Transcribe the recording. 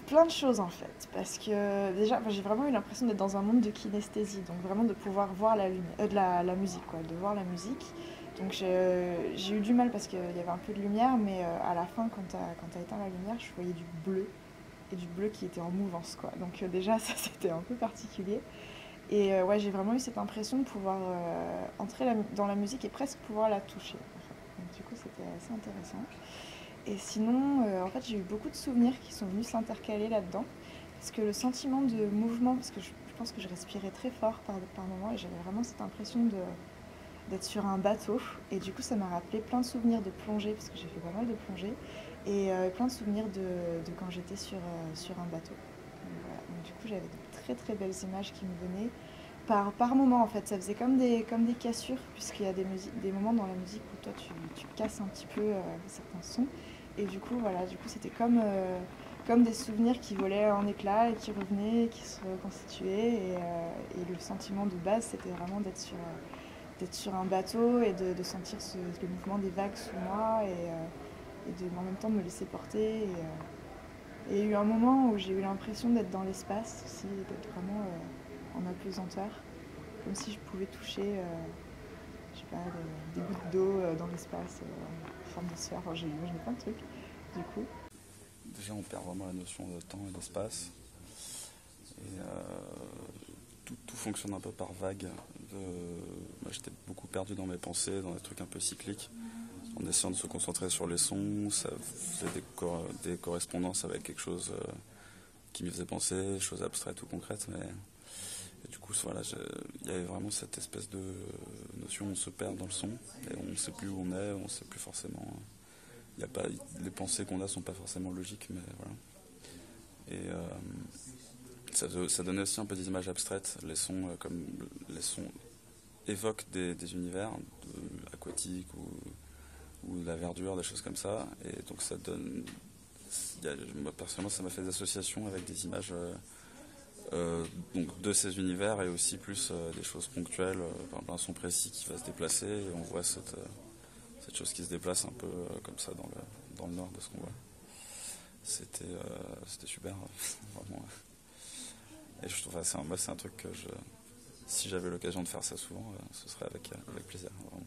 Plein de choses en fait, parce que déjà j'ai vraiment eu l'impression d'être dans un monde de kinesthésie, donc vraiment de pouvoir voir la lumière, la musique quoi, de voir la musique. Donc j'ai eu du mal parce qu'il y avait un peu de lumière, mais à la fin quand t'as éteint la lumière, je voyais du bleu, et du bleu qui était en mouvance quoi. Donc déjà ça c'était un peu particulier. Et ouais, j'ai vraiment eu cette impression de pouvoir entrer dans la musique et presque pouvoir la toucher en fait. Donc du coup c'était assez intéressant. Et sinon, en fait, j'ai eu beaucoup de souvenirs qui sont venus s'intercaler là-dedans. Parce que le sentiment de mouvement, parce que je pense que je respirais très fort par moments, et j'avais vraiment cette impression d'être sur un bateau. Et du coup, ça m'a rappelé plein de souvenirs de plongée, parce que j'ai fait pas mal de plongée, et plein de souvenirs de quand j'étais sur un bateau. Donc, voilà. Donc, du coup, j'avais de très très belles images qui me venaient. Par moments, en fait, ça faisait comme des cassures, puisqu'il y a des moments dans la musique où toi, tu casses un petit peu certains sons. Et du coup, voilà, du coup, c'était comme des souvenirs qui volaient en éclats et qui revenaient, qui se reconstituaient. Et le sentiment de base, c'était vraiment d'être sur un bateau et de sentir le mouvement des vagues sous moi et en même temps de me laisser porter. Et il y a eu un moment où j'ai eu l'impression d'être dans l'espace aussi, d'être vraiment en apesanteur, comme si je pouvais toucher, je sais pas, des gouttes d'eau dans l'espace, en forme de sphère. Enfin, j'ai imaginé plein de trucs, du coup. Déjà, on perd vraiment la notion de temps et d'espace. Et tout fonctionne un peu par vague. Moi, j'étais beaucoup perdu dans mes pensées, dans des trucs un peu cycliques. En essayant de se concentrer sur les sons, ça faisait des correspondances avec quelque chose qui me faisait penser, choses abstraites ou concrètes. Et du coup, voilà, il y avait vraiment cette espèce de notion où on se perd dans le son et on ne sait plus où on est, on ne sait plus forcément. Y a pas, les pensées qu'on a sont pas forcément logiques, mais voilà. Et ça donnait aussi un peu des images abstraites. Les sons, comme les sons évoquent des univers aquatiques ou de la verdure, des choses comme ça. Et donc ça donne. Moi, personnellement, ça m'a fait des associations avec des images donc de ces univers et aussi plus des choses ponctuelles, par exemple un son précis qui va se déplacer et on voit cette chose qui se déplace un peu comme ça dans le nord de ce qu'on voit. C'était super, vraiment. Et je trouve moi c'est un truc que si j'avais l'occasion de faire ça souvent, ce serait avec plaisir, vraiment.